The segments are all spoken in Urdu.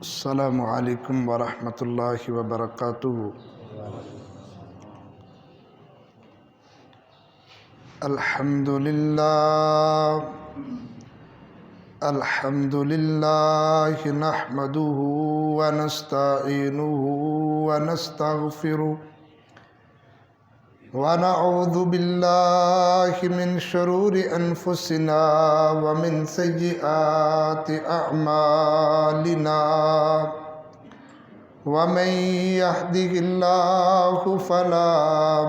السلام علیکم ورحمۃ اللہ وبرکاتہ۔ الحمد للہ نحمده ونستعینه ونستغفره ونعوذ باللہ من شرور انفسنا ومن سیئات اعمالنا ومن يهده الله فلا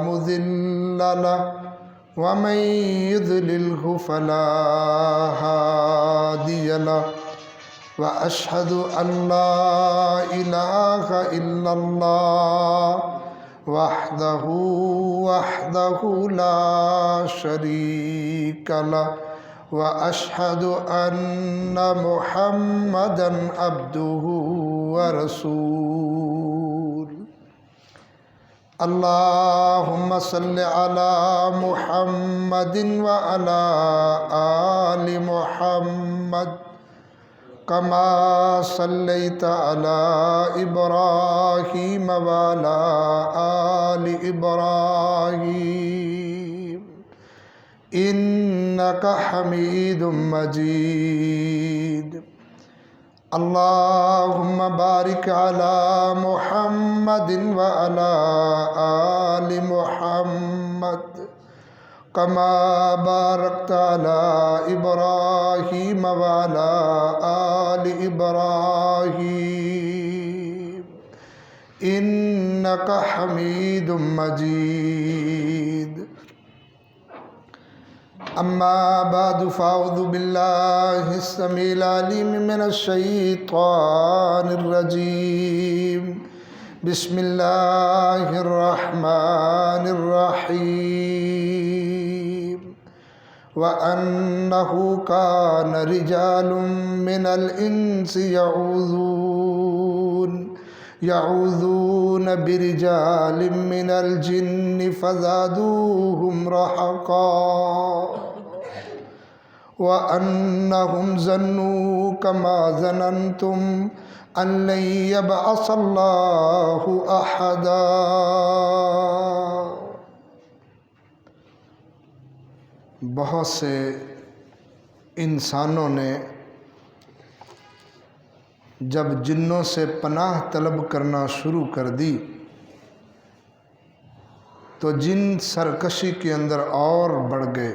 مضل له ومن يضلله فلا هادي له وأشهد أن لا إله إلا الله وحده لا شريك له وأشهد أن محمدا عبده ورسوله۔ اللهم صل على محمد وعلى آل محمد كما صليت على إبراهيم وعلى آل إبراهيم إنك حميد مجيد۔ اللهم بارك على محمد وعلى آل محمد كما باركت على إبراهيم وعلى آل إبراهيم إنك حميد مجيد۔ اما بعد فاعوذ باللہ السمیع العلیم من الشیطان الرجیم، بسم اللہ الرحمن الرحیم۔ وَأَنَّهُ كَانَ رِجَالٌ مِّنَ الْإِنسِ يعوذون برجال من الجن فزادوهم رهقا وأنهم ظنوا كما ظننتم أن لن يبعث الله أحدا۔ بہت سے انسانوں نے جب جنوں سے پناہ طلب کرنا شروع کر دی تو جن سرکشی کے اندر اور بڑھ گئے۔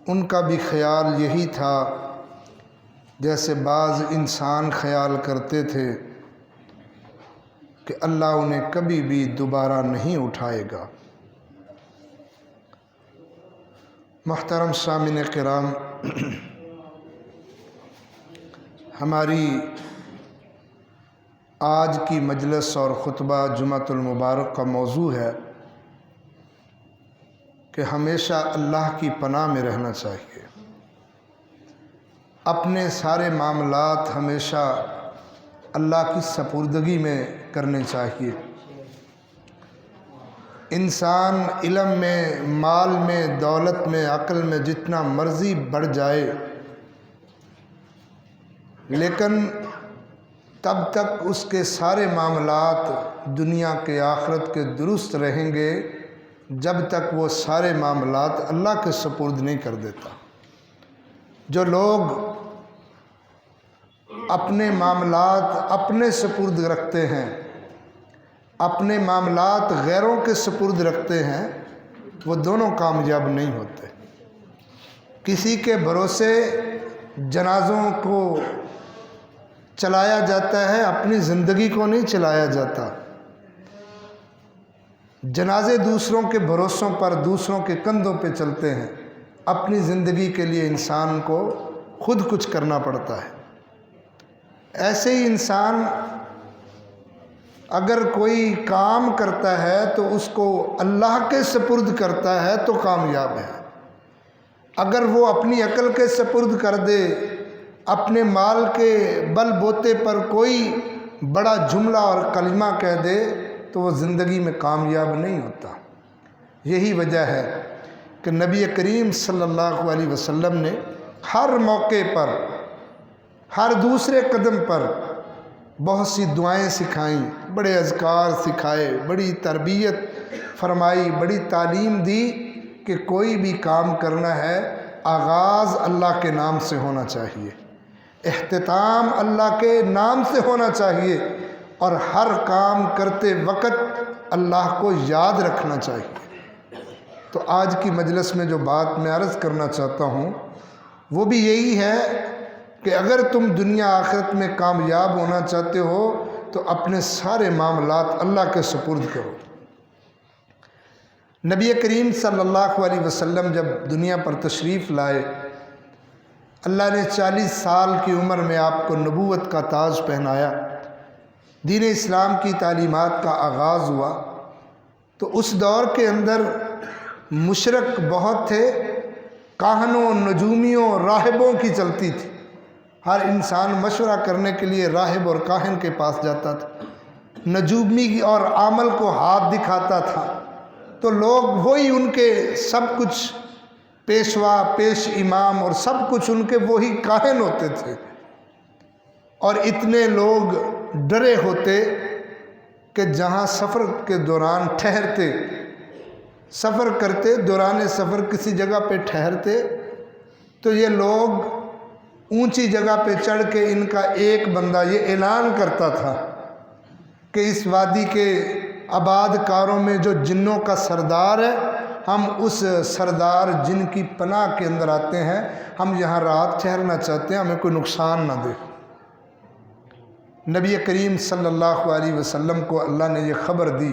ان کا بھی خیال یہی تھا جیسے بعض انسان خیال کرتے تھے کہ اللہ انہیں کبھی بھی دوبارہ نہیں اٹھائے گا۔ محترم سامعین کرام، ہماری آج کی مجلس اور خطبہ جمعۃ المبارک کا موضوع ہے کہ ہمیشہ اللہ کی پناہ میں رہنا چاہیے، اپنے سارے معاملات ہمیشہ اللہ کی سپردگی میں کرنے چاہیے۔ انسان علم میں، مال میں، دولت میں، عقل میں جتنا مرضی بڑھ جائے، لیکن تب تک اس کے سارے معاملات دنیا کے آخرت کے درست رہیں گے جب تک وہ سارے معاملات اللہ کے سپرد نہیں کر دیتا۔ جو لوگ اپنے معاملات اپنے سپرد رکھتے ہیں، اپنے معاملات غیروں کے سپرد رکھتے ہیں، وہ دونوں کامیاب نہیں ہوتے۔ کسی کے بھروسے جنازوں کو چلایا جاتا ہے، اپنی زندگی کو نہیں چلایا جاتا۔ جنازے دوسروں کے بھروسوں پر، دوسروں کے کندھوں پہ چلتے ہیں، اپنی زندگی کے لیے انسان کو خود کچھ کرنا پڑتا ہے۔ ایسے ہی انسان اگر کوئی کام کرتا ہے تو اس کو اللہ کے سپرد کرتا ہے تو کامیاب ہے۔ اگر وہ اپنی عقل کے سپرد کر دے، اپنے مال کے بل بوتے پر کوئی بڑا جملہ اور کلمہ کہہ دے تو وہ زندگی میں کامیاب نہیں ہوتا۔ یہی وجہ ہے کہ نبی کریم صلی اللہ علیہ وسلم نے ہر موقع پر، ہر دوسرے قدم پر بہت سی دعائیں سکھائیں، بڑے اذکار سکھائے، بڑی تربیت فرمائی، بڑی تعلیم دی کہ کوئی بھی کام کرنا ہے آغاز اللہ کے نام سے ہونا چاہیے، اختتام اللہ کے نام سے ہونا چاہیے، اور ہر کام کرتے وقت اللہ کو یاد رکھنا چاہیے۔ تو آج کی مجلس میں جو بات میں عرض کرنا چاہتا ہوں وہ بھی یہی ہے کہ اگر تم دنیا آخرت میں کامیاب ہونا چاہتے ہو تو اپنے سارے معاملات اللہ کے سپرد کرو۔ نبی کریم صلی اللہ علیہ وسلم جب دنیا پر تشریف لائے، اللہ نے 40 سال کی عمر میں آپ کو نبوت کا تاج پہنایا، دین اسلام کی تعلیمات کا آغاز ہوا۔ تو اس دور کے اندر مشرک بہت تھے، کاہنوں، نجومیوں، راہبوں کی چلتی تھی۔ ہر انسان مشورہ کرنے کے لیے راہب اور کاہن کے پاس جاتا تھا، نجومی اور عمل کو ہاتھ دکھاتا تھا، تو لوگ وہی ان کے سب کچھ پیشوا، پیش امام اور سب کچھ ان کے وہی کاہن ہوتے تھے، اور اتنے لوگ ڈرے ہوتے کہ جہاں سفر کے دوران ٹھہرتے، سفر کرتے، دوران سفر کسی جگہ پہ ٹھہرتے تو یہ لوگ اونچی جگہ پہ چڑھ کے ان کا ایک بندہ یہ اعلان کرتا تھا کہ اس وادی کے آباد کاروں میں جو جنوں کا سردار ہے، ہم اس سردار جن کی پناہ کے اندر آتے ہیں، ہم یہاں رات ٹھہرنا چاہتے ہیں، ہمیں کوئی نقصان نہ دے۔ نبی کریم صلی اللہ علیہ وسلم کو اللہ نے یہ خبر دی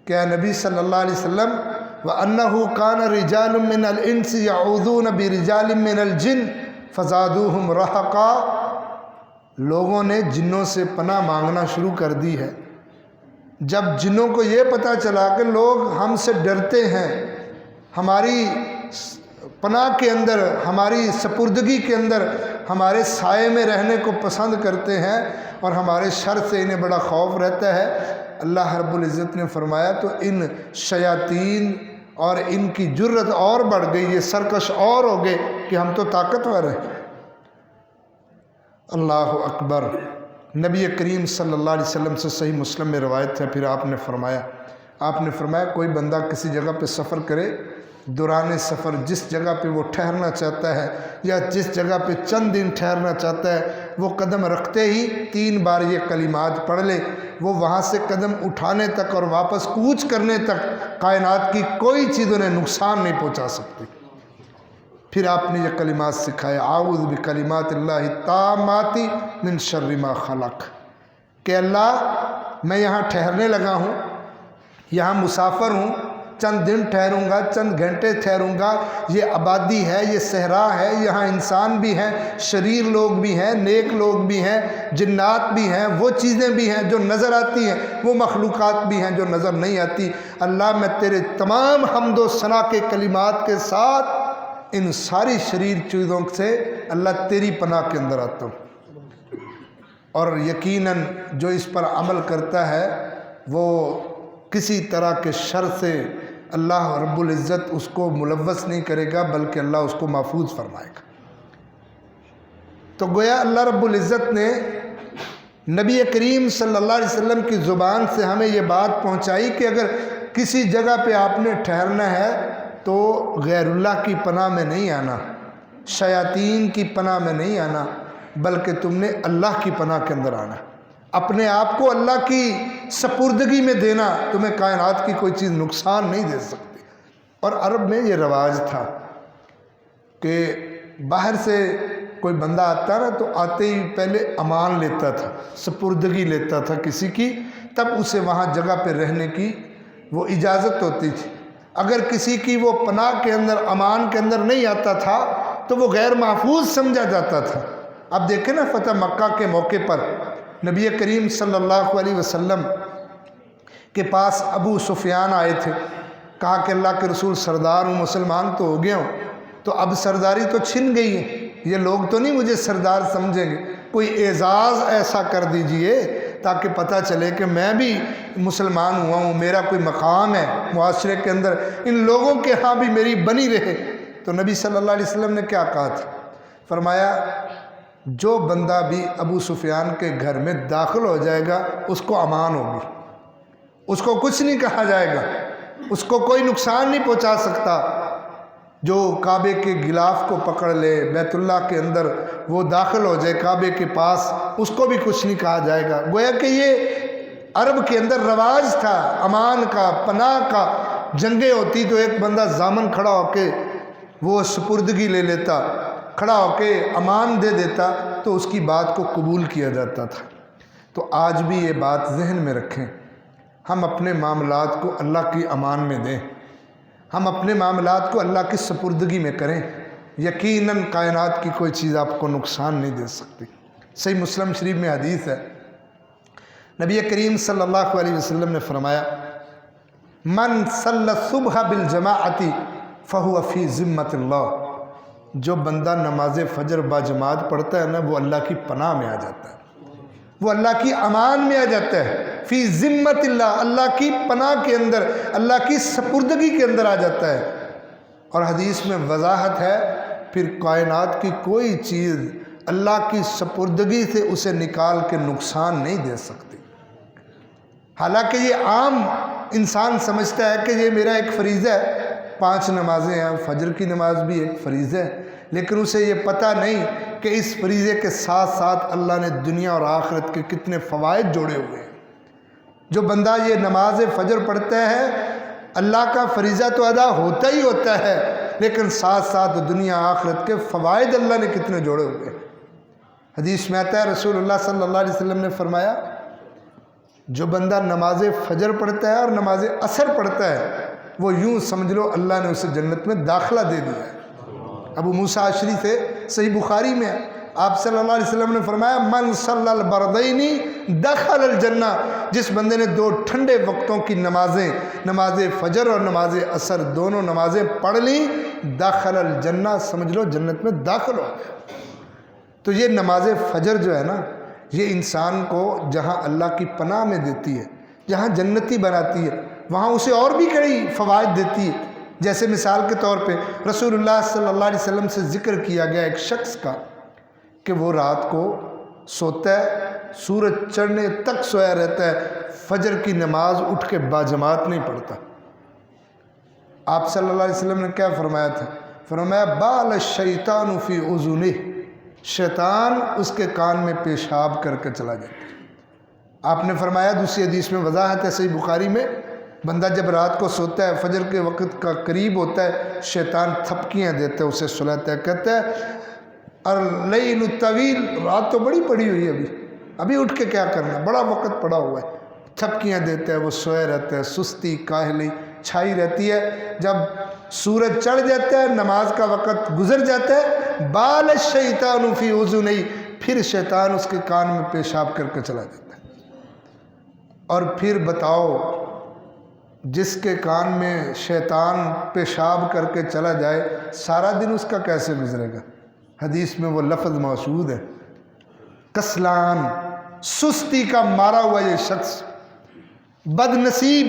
کہ اے نبی صلی اللہ علیہ وسلم وَأَنَّهُ كَانَ رِجَالٌ مِّنَ الْإِنسِ يَعُوذُونَ بِرِجَالٍ مِّنَ الْجِنِّ فَزَادُوهُمْ رَهَقًا، لوگوں نے جنوں سے پناہ مانگنا شروع کر دی ہے۔ جب جنوں کو یہ پتہ چلا کہ لوگ ہم سے ڈرتے ہیں، ہماری پناہ کے اندر، ہماری سپردگی کے اندر ہمارے سائے میں رہنے کو پسند کرتے ہیں اور ہمارے شر سے انہیں بڑا خوف رہتا ہے، اللہ رب العزت نے فرمایا تو ان شیاطین اور ان کی جرت اور بڑھ گئی، یہ سرکش اور ہو گئے کہ ہم تو طاقتور ہیں۔ اللہ اکبر۔ نبی کریم صلی اللہ علیہ وسلم سے صحیح مسلم میں روایت ہے، پھر آپ نے فرمایا کوئی بندہ کسی جگہ پہ سفر کرے، دوران سفر جس جگہ پہ وہ ٹھہرنا چاہتا ہے یا جس جگہ پہ چند دن ٹھہرنا چاہتا ہے، وہ قدم رکھتے ہی 3 بار یہ کلمات پڑھ لے، وہ وہاں سے قدم اٹھانے تک اور واپس کوچ کرنے تک کائنات کی کوئی چیز انہیں نقصان نہیں پہنچا سکتی۔ پھر آپ نے یہ کلمات سکھائے، اعوذ بکلمات اللہ التامات من شر ما خلق، کہ اللہ میں یہاں ٹھہرنے لگا ہوں، یہاں مسافر ہوں، چند دن ٹھہروں گا، چند گھنٹے ٹھہروں گا، یہ آبادی ہے، یہ صحرا ہے، یہاں انسان بھی ہیں، شریر لوگ بھی ہیں، نیک لوگ بھی ہیں، جنات بھی ہیں، وہ چیزیں بھی ہیں جو نظر آتی ہیں، وہ مخلوقات بھی ہیں جو نظر نہیں آتی۔ اللہ میں تیرے تمام حمد و ثنا کے کلمات کے ساتھ ان ساری شریر چیزوں سے اللہ تیری پناہ کے اندر آتا ہوں، اور یقیناً جو اس پر عمل کرتا ہے وہ کسی طرح کے شر سے اللہ رب العزت اس کو ملوث نہیں کرے گا، بلکہ اللہ اس کو محفوظ فرمائے گا۔ تو گویا اللہ رب العزت نے نبی کریم صلی اللہ علیہ وسلم کی زبان سے ہمیں یہ بات پہنچائی کہ اگر کسی جگہ پہ آپ نے ٹھہرنا ہے تو غیر اللہ کی پناہ میں نہیں آنا، شیاطین کی پناہ میں نہیں آنا، بلکہ تم نے اللہ کی پناہ کے اندر آنا، اپنے آپ کو اللہ کی سپردگی میں دینا، تمہیں کائنات کی کوئی چیز نقصان نہیں دے سکتی۔ اور عرب میں یہ رواج تھا کہ باہر سے کوئی بندہ آتا نا تو آتے ہی پہلے امان لیتا تھا، سپردگی لیتا تھا کسی کی، تب اسے وہاں جگہ پہ رہنے کی وہ اجازت ہوتی تھی۔ اگر کسی کی وہ پناہ کے اندر، امان کے اندر نہیں آتا تھا تو وہ غیر محفوظ سمجھا جاتا تھا۔ اب دیکھیں نا فتح مکہ کے موقع پر نبی کریم صلی اللہ علیہ وسلم کے پاس ابو سفیان آئے تھے، کہا کہ اللہ کے رسول سردار ہوں، مسلمان تو ہو گیا ہوں، تو اب سرداری تو چھن گئی ہے، یہ لوگ تو نہیں مجھے سردار سمجھیں گے، کوئی اعزاز ایسا کر دیجئے تاکہ پتہ چلے کہ میں بھی مسلمان ہوا ہوں، میرا کوئی مقام ہے معاشرے کے اندر، ان لوگوں کے ہاں بھی میری بنی رہے۔ تو نبی صلی اللہ علیہ وسلم نے کیا کہا تھا؟ فرمایا جو بندہ بھی ابو سفیان کے گھر میں داخل ہو جائے گا اس کو امان ہوگی، اس کو کچھ نہیں کہا جائے گا، اس کو کوئی نقصان نہیں پہنچا سکتا۔ جو کعبے کے غلاف کو پکڑ لے، بیت اللہ کے اندر وہ داخل ہو جائے کعبے کے پاس، اس کو بھی کچھ نہیں کہا جائے گا۔ گویا کہ یہ عرب کے اندر رواج تھا امان کا، پناہ کا۔ جنگیں ہوتی تو ایک بندہ ضامن کھڑا ہو کے وہ سپردگی لے لیتا، کھڑا ہو کے امان دے دیتا تو اس کی بات کو قبول کیا جاتا تھا۔ تو آج بھی یہ بات ذہن میں رکھیں، ہم اپنے معاملات کو اللہ کی امان میں دیں، ہم اپنے معاملات کو اللہ کی سپردگی میں کریں۔ یقیناً کائنات کی کوئی چیز آپ کو نقصان نہیں دے سکتی۔ صحیح مسلم شریف میں حدیث ہے، نبی کریم صلی اللہ علیہ وسلم نے فرمایا من صلی الصبح بالجماعت فہو فی ذمۃ اللہ، جو بندہ نماز فجر با جماعت پڑھتا ہے نا وہ اللہ کی پناہ میں آ جاتا ہے، وہ اللہ کی امان میں آ جاتا ہے، فی ذمۃ اللہ، اللہ کی پناہ کے اندر، اللہ کی سپردگی کے اندر آ جاتا ہے۔ اور حدیث میں وضاحت ہے پھر کائنات کی کوئی چیز اللہ کی سپردگی سے اسے نکال کے نقصان نہیں دے سکتی۔ حالانکہ یہ عام انسان سمجھتا ہے کہ یہ میرا ایک فریضہ ہے، 5 نمازیں ہیں، فجر کی نماز بھی ایک فریضہ ہے، لیکن اسے یہ پتہ نہیں کہ اس فریضے کے ساتھ ساتھ اللہ نے دنیا اور آخرت کے کتنے فوائد جوڑے ہوئے ہیں۔ جو بندہ یہ نماز فجر پڑھتا ہے، اللہ کا فریضہ تو ادا ہوتا ہی ہوتا ہے، لیکن ساتھ ساتھ دنیا آخرت کے فوائد اللہ نے کتنے جوڑے ہوئے ہیں۔ حدیث میں آتا ہے رسول اللہ صلی اللہ علیہ وسلم نے فرمایا جو بندہ نماز فجر پڑھتا ہے اور نماز عصر پڑھتا ہے وہ یوں سمجھ لو اللہ نے اسے جنت میں داخلہ دے دیا ہے۔ ابو موسیٰ اشعری سے صحیح بخاری میں آپ صلی اللہ علیہ وسلم نے فرمایا من صلی البردین دخل الجنہ، جس بندے نے 2 ٹھنڈے وقتوں کی نمازیں، نماز فجر اور نماز عصر دونوں نمازیں پڑھ لیں، دخل الجنہ، سمجھ لو جنت میں داخل ہو گیا۔ تو یہ نماز فجر جو ہے نا، یہ انسان کو جہاں اللہ کی پناہ میں دیتی ہے، جہاں جنتی بناتی ہے، وہاں اسے اور بھی کئی فوائد دیتی ہے۔ جیسے مثال کے طور پہ رسول اللہ صلی اللہ علیہ وسلم سے ذکر کیا گیا ایک شخص کا کہ وہ رات کو سوتا ہے، سورج چڑھنے تک سویا رہتا ہے، فجر کی نماز اٹھ کے باجماعت نہیں پڑھتا۔ آپ صلی اللہ علیہ وسلم نے کیا فرمایا تھا؟ فرمایا بال الشیطان فی اذنہ، شیطان اس کے کان میں پیشاب کر کے چلا جاتا ہے۔ آپ نے فرمایا دوسری حدیث میں وضاحت ہے صحیح بخاری میں، بندہ جب رات کو سوتا ہے، فجر کے وقت کا قریب ہوتا ہے، شیطان تھپکیاں دیتا ہے، اسے سلاتا ہے، کہتا ہے اللیل الطویل، رات تو بڑی پڑی ہوئی ہے، ابھی اٹھ کے کیا کرنا، بڑا وقت پڑا ہوا ہے، تھپکیاں دیتا ہے، وہ سوئے رہتا ہے، سستی کاہلی چھائی رہتی ہے۔ جب سورج چڑھ جاتا ہے، نماز کا وقت گزر جاتا ہے، بال الشیطان فی اذنہ، پھر شیطان اس کے کان میں پیشاب کر کے چلا جاتا ہے۔ اور پھر بتاؤ جس کے کان میں شیطان پیشاب کر کے چلا جائے سارا دن اس کا کیسے گزرے گا؟ حدیث میں وہ لفظ موجود ہے، کسلان، سستی کا مارا ہوا یہ شخص، بد نصیب،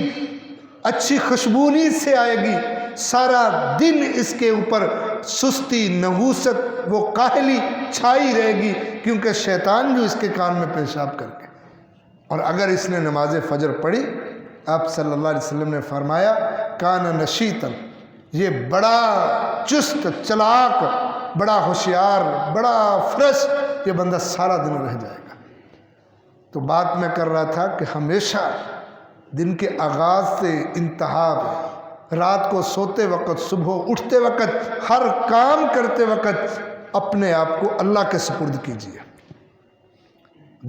اچھی خوشبو نہیں سے آئے گی، سارا دن اس کے اوپر سستی، نحوست، وہ کاہلی چھائی رہے گی، کیونکہ شیطان جو اس کے کان میں پیشاب کر کے۔ اور اگر اس نے نماز فجر پڑھی، آپ صلی اللہ علیہ وسلم نے فرمایا کان نشیطن، یہ بڑا چست چلاک، بڑا ہوشیار، بڑا فرش، یہ بندہ سارا دن رہ جائے گا۔ تو بات میں کر رہا تھا کہ ہمیشہ دن کے آغاز سے انتہا میں، رات کو سوتے وقت، صبح اٹھتے وقت، ہر کام کرتے وقت اپنے آپ کو اللہ کے سپرد کیجیے۔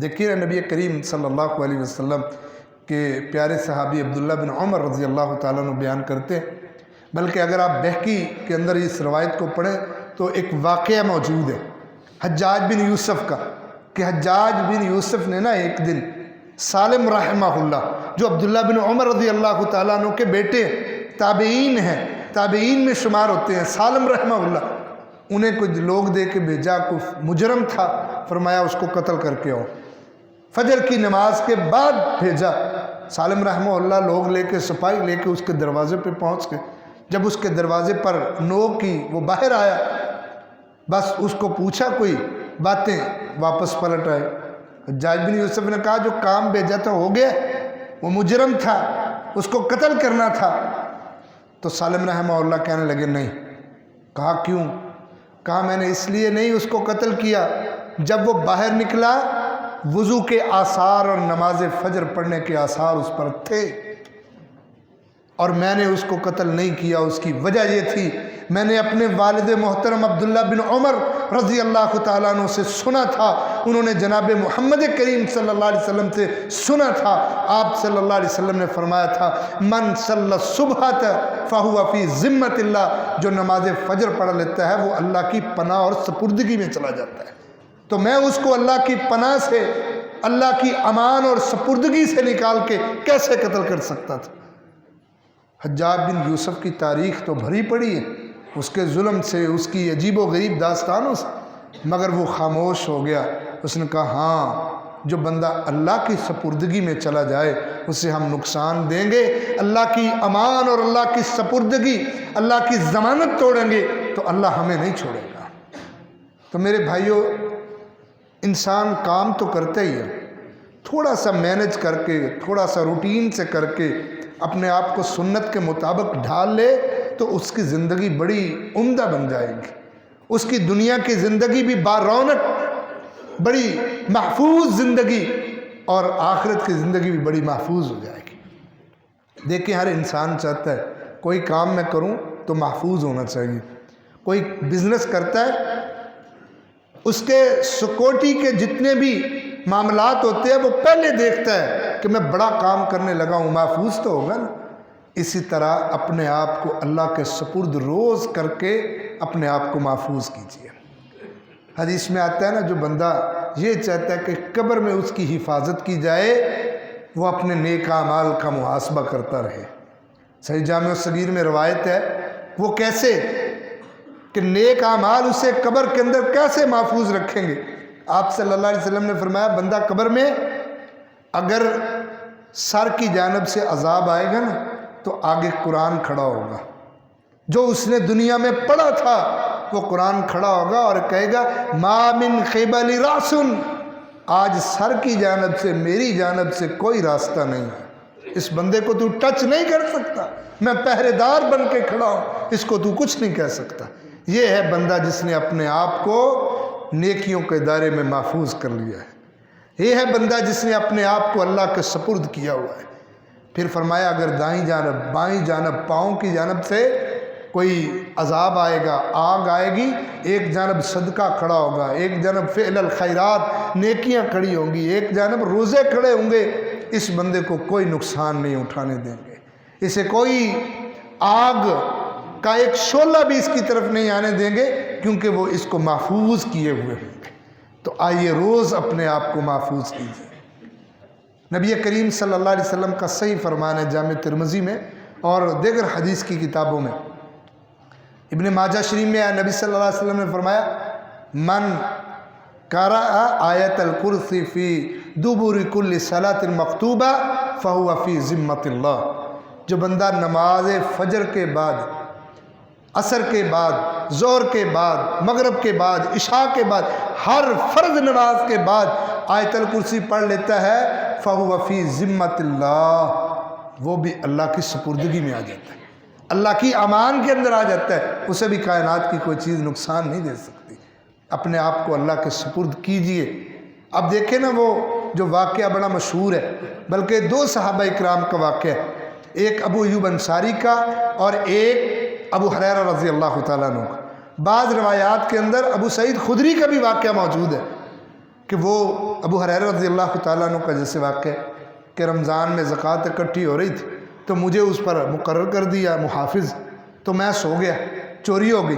دیکھیے نبی کریم صلی اللہ علیہ وسلم کے پیارے صحابی عبداللہ بن عمر رضی اللہ تعالیٰ عنہ بیان کرتے ہیں، بلکہ اگر آپ بہقی کے اندر اس روایت کو پڑھیں تو ایک واقعہ موجود ہے حجاج بن یوسف کا، کہ حجاج بن یوسف نے نا ایک دن سالم رحمہ اللہ، جو عبداللہ بن عمر رضی اللہ تعالیٰ عنہ کے بیٹے تابعین ہیں، تابعین میں شمار ہوتے ہیں، سالم رحمہ اللہ، انہیں کچھ لوگ دے کے بھیجا، کوئی مجرم تھا، فرمایا اس کو قتل کر کے آؤ۔ فجر کی نماز کے بعد بھیجا۔ سالم رحمہ اللہ لوگ لے کے سپاہی لے کے اس کے دروازے پہ پہنچ گئے۔ جب اس کے دروازے پر نوک کی وہ باہر آیا، بس اس کو پوچھا کوئی باتیں، واپس پلٹ آئے۔ حجاج بن یوسف نے کہا جو کام بھیجا تھا ہو گیا، وہ مجرم تھا، اس کو قتل کرنا تھا۔ تو سالم رحمہ اللہ کہنے لگے نہیں۔ کہا کیوں؟ کہا میں نے اس لیے نہیں اس کو قتل کیا، جب وہ باہر نکلا وضو کے آثار اور نماز فجر پڑھنے کے آثار اس پر تھے، اور میں نے اس کو قتل نہیں کیا۔ اس کی وجہ یہ تھی، میں نے اپنے والد محترم عبداللہ بن عمر رضی اللہ تعالیٰ عنہ سے سنا تھا، انہوں نے جناب محمد کریم صلی اللہ علیہ وسلم سے سنا تھا، آپ صلی اللہ علیہ وسلم نے فرمایا تھا من صلی الصبح فہو فی ذمۃ اللہ، جو نماز فجر پڑھ لیتا ہے وہ اللہ کی پناہ اور سپردگی میں چلا جاتا ہے۔ تو میں اس کو اللہ کی پناہ سے، اللہ کی امان اور سپردگی سے نکال کے کیسے قتل کر سکتا تھا؟ حجاج بن یوسف کی تاریخ تو بھری پڑی ہے اس کے ظلم سے، اس کی عجیب و غریب داستانوں سے، مگر وہ خاموش ہو گیا۔ اس نے کہا ہاں، جو بندہ اللہ کی سپردگی میں چلا جائے اسے ہم نقصان دیں گے، اللہ کی امان اور اللہ کی سپردگی، اللہ کی ضمانت توڑیں گے تو اللہ ہمیں نہیں چھوڑے گا۔ تو میرے بھائیوں، انسان کام تو کرتا ہی ہے، تھوڑا سا مینج کر کے، تھوڑا سا روٹین سے کر کے اپنے آپ کو سنت کے مطابق ڈھال لے تو اس کی زندگی بڑی عمدہ بن جائے گی، اس کی دنیا کی زندگی بھی بارونق، بڑی محفوظ زندگی، اور آخرت کی زندگی بھی بڑی محفوظ ہو جائے گی۔ دیکھیں ہر انسان چاہتا ہے کوئی کام میں کروں تو محفوظ ہونا چاہیے، کوئی بزنس کرتا ہے اس کے سیکورٹی کے جتنے بھی معاملات ہوتے ہیں وہ پہلے دیکھتا ہے کہ میں بڑا کام کرنے لگا ہوں، محفوظ تو ہوگا نا۔ اسی طرح اپنے آپ کو اللہ کے سپرد روز کر کے اپنے آپ کو محفوظ کیجیے۔ حدیث میں آتا ہے نا، جو بندہ یہ چاہتا ہے کہ قبر میں اس کی حفاظت کی جائے وہ اپنے نیک اعمال کا محاسبہ کرتا رہے۔ صحیح جامع الصغیر میں روایت ہے، وہ کیسے کہ نیک اعمال اسے قبر کے اندر کیسے محفوظ رکھیں گے۔ آپ صلی اللہ علیہ وسلم نے فرمایا بندہ قبر میں اگر سر کی جانب سے عذاب آئے گا نا تو آگے قرآن کھڑا ہوگا، جو اس نے دنیا میں پڑھا تھا وہ قرآن کھڑا ہوگا اور کہے گا ما من قبل راس، آج سر کی جانب سے، میری جانب سے کوئی راستہ نہیں ہے، اس بندے کو تو ٹچ نہیں کر سکتا، میں پہرے دار بن کے کھڑا ہوں، اس کو تو کچھ نہیں کہہ سکتا۔ یہ ہے بندہ جس نے اپنے آپ کو نیکیوں کے دائرے میں محفوظ کر لیا ہے، یہ ہے بندہ جس نے اپنے آپ کو اللہ کے سپرد کیا ہوا ہے۔ پھر فرمایا اگر دائیں جانب، بائیں جانب، پاؤں کی جانب سے کوئی عذاب آئے گا، آگ آئے گی، ایک جانب صدقہ کھڑا ہوگا، ایک جانب فعل الخیرات نیکیاں کھڑی ہوں گی، ایک جانب روزے کھڑے ہوں گے، اس بندے کو کوئی نقصان نہیں اٹھانے دیں گے، اسے کوئی آگ کا ایک شعلہ بھی اس کی طرف نہیں آنے دیں گے، کیونکہ وہ اس کو محفوظ کیے ہوئے ہیں۔ تو آئیے روز اپنے آپ کو محفوظ کیجیے۔ نبی کریم صلی اللہ علیہ وسلم کا صحیح فرمان ہے جامع ترمذی میں اور دیگر حدیث کی کتابوں میں، ابن ماجہ شریف میں نبی صلی اللہ علیہ وسلم نے فرمایا من قرأ آیت الکرسی فی دبر کل صلاۃ مکتوبہ فہو فی ذمۃ اللہ، جو بندہ نماز فجر کے بعد، عصر کے بعد، ظہر کے بعد، مغرب کے بعد، عشاء کے بعد، ہر فرض نماز کے بعد آیت الکرسی پڑھ لیتا ہے فہو فی ذمۃ اللہ، وہ بھی اللہ کی سپردگی میں آ جاتا ہے، اللہ کی امان کے اندر آ جاتا ہے، اسے بھی کائنات کی کوئی چیز نقصان نہیں دے سکتی۔ اپنے آپ کو اللہ کے سپرد کیجئے۔ اب دیکھیں نا وہ جو واقعہ بڑا مشہور ہے، بلکہ دو صحابہ اکرام کا واقعہ ہے، ایک ابو ایوب انصاری کا اور ایک ابو ہریرہ رضی اللہ تعالیٰ عنہ کا۔ بعض روایات کے اندر ابو سعید خدری کا بھی واقعہ موجود ہے کہ وہ ابو ہریرہ رضی اللہ تعالیٰ عنہ کا جیسے واقعہ کہ رمضان میں زکوٰۃ اکٹھی ہو رہی تھی تو مجھے اس پر مقرر کر دیا محافظ، تو میں سو گیا، چوری ہو گئی،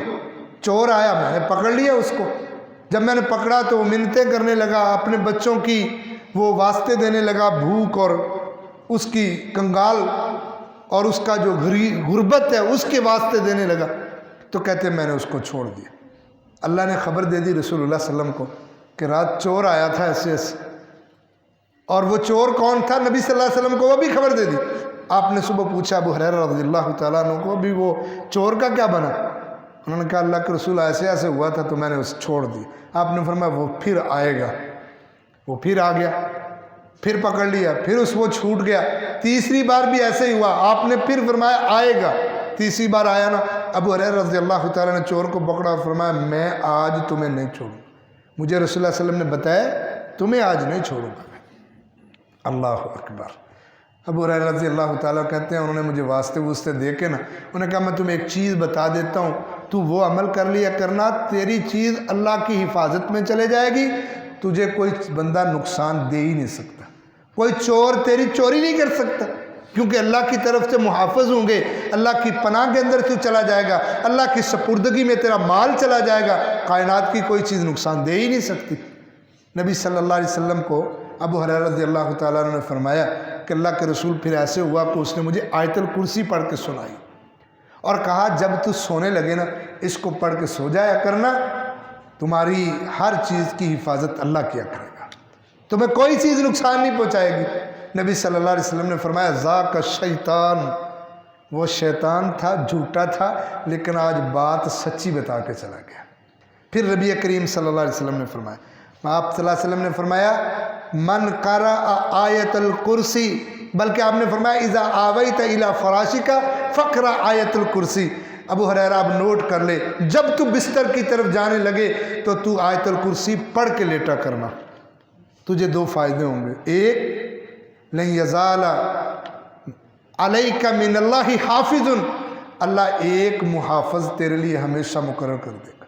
چور آیا، میں نے پکڑ لیا اس کو، جب میں نے پکڑا تو وہ منتیں کرنے لگا، اپنے بچوں کی وہ واسطے دینے لگا، بھوک اور اس کی کنگال اور اس کا جو غربت ہے اس کے واسطے دینے لگا، تو کہتے میں نے اس کو چھوڑ دیا۔ اللہ نے خبر دے دی رسول اللہ صلی اللہ علیہ وسلم کو کہ رات چور آیا تھا ایسے ایسے، اور وہ چور کون تھا؟ نبی صلی اللہ علیہ وسلم کو وہ بھی خبر دے دی۔ آپ نے صبح پوچھا ابو ہریرہ رضی اللہ تعالیٰ عنہ کو بھی وہ چور کا کیا بنا؟ انہوں نے کہا اللہ کے رسول ایسے ایسے ہوا تھا تو میں نے اسے چھوڑ دی۔ آپ نے فرمایا وہ پھر آئے گا۔ وہ پھر آ گیا، پھر پکڑ لیا، پھر وہ چھوٹ گیا۔ تیسری بار بھی ایسے ہی ہوا، آپ نے پھر فرمایا آئے گا۔ تیسری بار آیا نا، ابو ہریرہ رضی اللہ تعالیٰ نے چور کو پکڑا اور فرمایا میں آج تمہیں نہیں چھوڑوں، مجھے رسول اللہ صلی اللہ علیہ وسلم نے بتایا تمہیں آج نہیں چھوڑوں گا۔ اللہ اکبر۔ ابو ہریرہ رضی اللہ تعالیٰ کہتے ہیں انہوں نے مجھے واسطے دے کے نا، انہوں نے کہا میں تمہیں ایک چیز بتا دیتا ہوں، تو وہ عمل کر لیا کرنا، تیری چیز اللہ کی حفاظت میں چلے جائے گی، تجھے کوئی بندہ نقصان دے ہی نہیں سکتا، کوئی چور تیری چوری نہیں کر سکتا، کیونکہ اللہ کی طرف سے محافظ ہوں گے، اللہ کی پناہ کے اندر تو چلا جائے گا، اللہ کی سپردگی میں تیرا مال چلا جائے گا، کائنات کی کوئی چیز نقصان دے ہی نہیں سکتی۔ نبی صلی اللہ علیہ وسلم کو ابو ہریرہ رضی اللہ تعالیٰ عنہ نے فرمایا کہ اللہ کے رسول پھر ایسے ہوا کہ اس نے مجھے آیت الکرسی پڑھ کے سنائی اور کہا جب تو سونے لگے نا اس کو پڑھ کے سو جایا کرنا، تمہاری ہر چیز کی حفاظت اللہ کیا کرے گا، تمہیں کوئی چیز نقصان نہیں پہنچائے گی۔ نبی صلی اللہ علیہ وسلم نے فرمایا ذاک الشیطان، وہ شیطان تھا، جھوٹا تھا، لیکن آج بات سچی بتا کے چلا گیا۔ پھر نبی کریم صلی اللہ علیہ وسلم نے فرمایا، آپ صلی اللہ علیہ وسلم نے فرمایا من قرأ آیت الکرسی، بلکہ آپ نے فرمایا اذا آویت الی فراشک فقرأ آیت الکرسی۔ ابو ہریرہ آپ نوٹ کر لے، جب تو بستر کی طرف جانے لگے تو آیت الکرسی پڑھ کے لیٹا کرنا، تجھے دو فائدے ہوں گے، ایک لن یزال علیک من اللہ حافظ، اللہ ایک محافظ تیرے لیے ہمیشہ مقرر کر دے گا،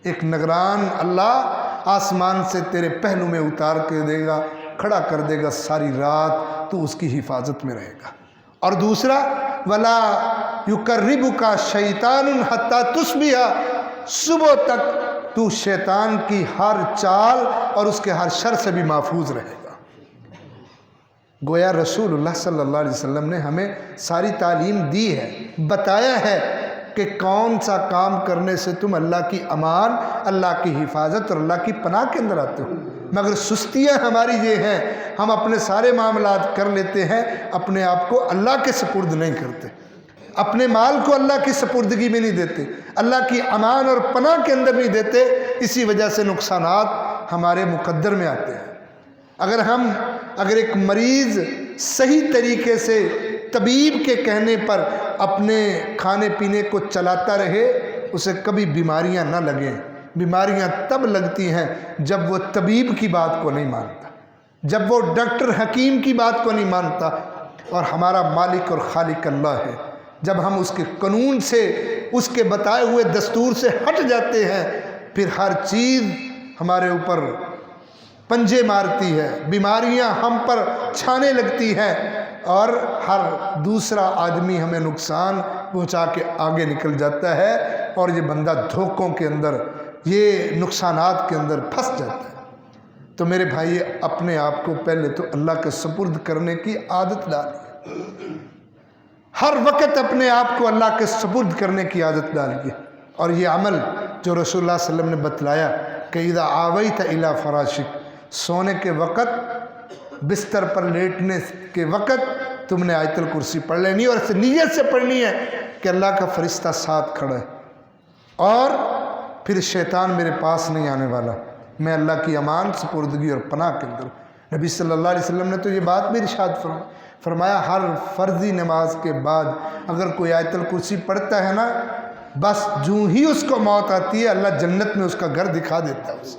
ایک نگران اللہ آسمان سے تیرے پہلو میں اتار کے دے گا، کھڑا کر دے گا، ساری رات تو اس کی حفاظت میں رہے گا۔ اور دوسرا ولا یقربک شیطان حتی تصبح، صبح تک تو شیطان کی ہر چال اور اس کے ہر شر سے بھی محفوظ رہے گا۔ گویا رسول اللہ صلی اللہ علیہ وسلم نے ہمیں ساری تعلیم دی ہے، بتایا ہے کہ کون سا کام کرنے سے تم اللہ کی امان، اللہ کی حفاظت اور اللہ کی پناہ کے اندر آتے ہو، مگر سستیاں ہماری یہ ہیں، ہم اپنے سارے معاملات کر لیتے ہیں، اپنے آپ کو اللہ کے سپرد نہیں کرتے، اپنے مال کو اللہ کی سپردگی میں نہیں دیتے، اللہ کی امان اور پناہ کے اندر نہیں دیتے، اسی وجہ سے نقصانات ہمارے مقدر میں آتے ہیں۔ اگر ایک مریض صحیح طریقے سے طبیب کے کہنے پر اپنے کھانے پینے کو چلاتا رہے، اسے کبھی بیماریاں نہ لگیں۔ بیماریاں تب لگتی ہیں جب وہ طبیب کی بات کو نہیں مانتا، جب وہ ڈاکٹر حکیم کی بات کو نہیں مانتا، اور ہمارا مالک اور خالق اللہ ہے۔ جب ہم اس کے قانون سے، اس کے بتائے ہوئے دستور سے ہٹ جاتے ہیں، پھر ہر چیز ہمارے اوپر پنجے مارتی ہے، بیماریاں ہم پر چھانے لگتی ہیں، اور ہر دوسرا آدمی ہمیں نقصان پہنچا کے آگے نکل جاتا ہے، اور یہ بندہ دھوکوں کے اندر، یہ نقصانات کے اندر پھنس جاتا ہے۔ تو میرے بھائی اپنے آپ کو پہلے تو اللہ کے سپرد کرنے کی عادت ڈالیے، ہر وقت اپنے آپ کو اللہ کے سپرد کرنے کی عادت ڈالیے، اور یہ عمل جو رسول اللہ صلی اللہ علیہ وسلم نے بتلایا کہ اذا آویت الی فراشک، سونے کے وقت، بستر پر لیٹنے کے وقت تم نے آیت الکرسی پڑھ لینی، اور اسے نیت سے پڑھنی ہے کہ اللہ کا فرشتہ ساتھ کھڑا ہے، اور پھر شیطان میرے پاس نہیں آنے والا، میں اللہ کی امان، سپردگی اور پناہ کے اندر۔ نبی صلی اللہ علیہ وسلم نے تو یہ بات بھی ارشاد فرمایا ہر فرضی نماز کے بعد اگر کوئی آیت الکرسی پڑھتا ہے نا، بس جو ہی اس کو موت آتی ہے اللہ جنت میں اس کا گھر دکھا دیتا ہے اسے۔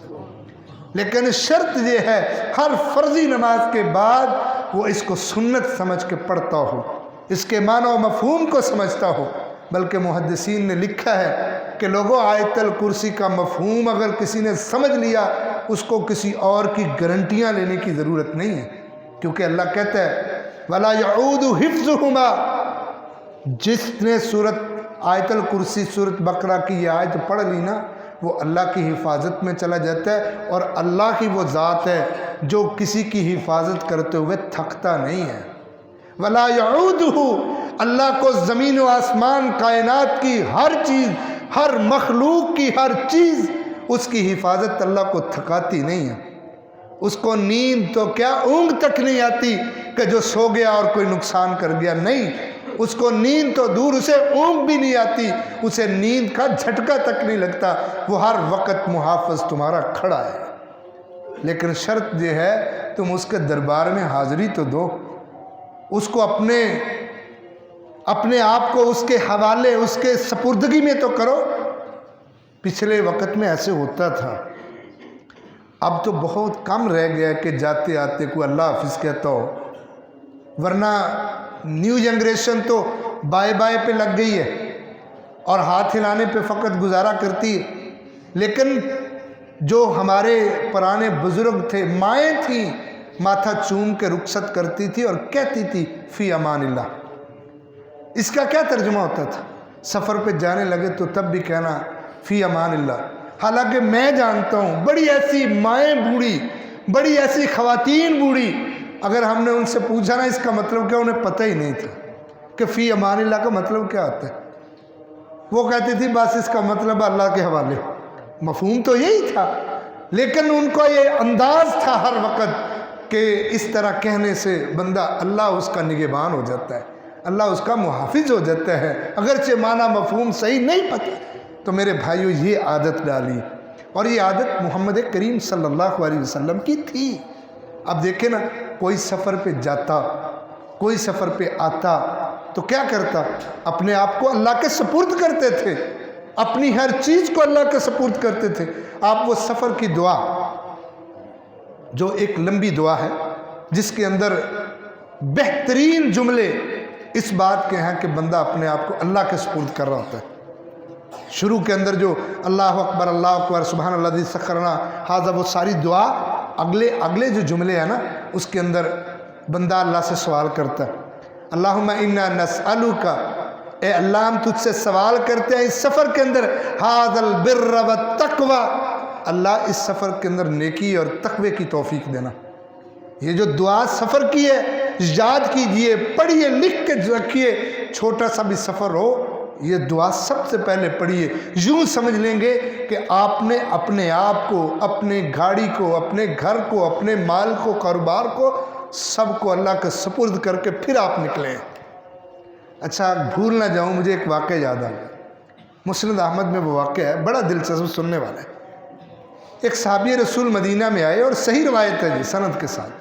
لیکن شرط یہ ہے ہر فرضی نماز کے بعد وہ اس کو سنت سمجھ کے پڑھتا ہو، اس کے معنی و مفہوم کو سمجھتا ہو۔ بلکہ محدثین نے لکھا ہے کہ لوگوں آیت الکرسی کا مفہوم اگر کسی نے سمجھ لیا، اس کو کسی اور کی گارنٹیاں لینے کی ضرورت نہیں ہے، کیونکہ اللہ کہتا ہے وَلَا يَعُودُ حِفْظُهُمَا، جس نے سورت آیت الکرسی، سورت بقرہ کی یہ آیت پڑھ لی نا، وہ اللہ کی حفاظت میں چلا جاتا ہے، اور اللہ کی وہ ذات ہے جو کسی کی حفاظت کرتے ہوئے تھکتا نہیں ہے۔ وَلَا يَعُودُهُ، اللہ کو زمین و آسمان، کائنات کی ہر چیز، ہر مخلوق کی ہر چیز، اس کی حفاظت اللہ کو تھکاتی نہیں ہے، اس کو نیند تو کیا اونگ تک نہیں آتی کہ جو سو گیا اور کوئی نقصان کر گیا، نہیں، اس کو نیند تو دور، اسے اونگ بھی نہیں آتی، اسے نیند کا جھٹکا تک نہیں لگتا، وہ ہر وقت محافظ تمہارا کھڑا ہے۔ لیکن شرط یہ ہے تم اس کے دربار میں حاضری تو دو، اس کو اپنے آپ کو اس کے حوالے، اس کے سپردگی میں تو کرو۔ پچھلے وقت میں ایسے ہوتا تھا، اب تو بہت کم رہ گیا کہ جاتے آتے کوئی اللہ حافظ کہتا ہو، ورنہ نیو جنریشن تو بائے بائے پہ لگ گئی ہے اور ہاتھ ہلانے پہ فقط گزارا کرتی ہے۔ لیکن جو ہمارے پرانے بزرگ تھے، مائیں تھیں، ماتھا چوم کے رخصت کرتی تھی اور کہتی تھی فی امان اللہ۔ اس کا کیا ترجمہ ہوتا تھا؟ سفر پہ جانے لگے تو تب بھی کہنا فی امان اللہ۔ حالانکہ میں جانتا ہوں بڑی ایسی مائیں بوڑھی، بڑی ایسی خواتین بوڑھی، اگر ہم نے ان سے پوچھا نا اس کا مطلب کیا، انہیں پتہ ہی نہیں تھا کہ فی امان اللہ کا مطلب کیا ہوتا ہے۔ وہ کہتی تھی بس اس کا مطلب اللہ کے حوالے، مفہوم تو یہی تھا، لیکن ان کو یہ انداز تھا ہر وقت کہ اس طرح کہنے سے بندہ اللہ اس کا نگہبان ہو جاتا ہے، اللہ اس کا محافظ ہو جاتا ہے، اگرچہ معنی مفہوم صحیح نہیں پتہ۔ تو میرے بھائیو یہ عادت ڈالی، اور یہ عادت محمد کریم صلی اللہ علیہ وسلم کی تھی۔ اب دیکھیں نا، کوئی سفر پہ جاتا، کوئی سفر پہ آتا تو کیا کرتا؟ اپنے آپ کو اللہ کے سپرد کرتے تھے، اپنی ہر چیز کو اللہ کے سپرد کرتے تھے۔ آپ وہ سفر کی دعا، جو ایک لمبی دعا ہے جس کے اندر بہترین جملے اس بات کے ہیں کہ بندہ اپنے آپ کو اللہ کے سپرد کر رہا ہوتا ہے۔ شروع کے اندر جو اللہ اکبر سبحان اللہ الذی سخرنا ھذا، وہ ساری دعا، اگلے جو جملے ہیں نا اس کے اندر بندہ اللہ سے سوال کرتا ہے، اللہم انا نسألک، اے اللہ ہم تجھ سے سوال کرتے ہیں اس سفر کے اندر، ھذا البر والتقوی، اللہ اس سفر کے اندر نیکی اور تقوی کی توفیق دینا۔ یہ جو دعا سفر کی ہے یاد کیجئے، پڑھیے، لکھ کے رکھیے، چھوٹا سا بھی سفر ہو یہ دعا سب سے پہلے پڑھیے۔ یوں سمجھ لیں گے کہ آپ نے اپنے آپ کو، اپنے گاڑی کو، اپنے گھر کو، اپنے مال کو، کاروبار کو، سب کو اللہ کے سپرد کر کے پھر آپ نکلیں۔ اچھا بھول نہ جاؤں، مجھے ایک واقعہ یاد آ گیا، مسند احمد میں وہ واقعہ ہے، بڑا دلچسپ سننے والا ہے۔ ایک صحابی رسول مدینہ میں آئے، اور صحیح روایت ہے جی سند کے ساتھ۔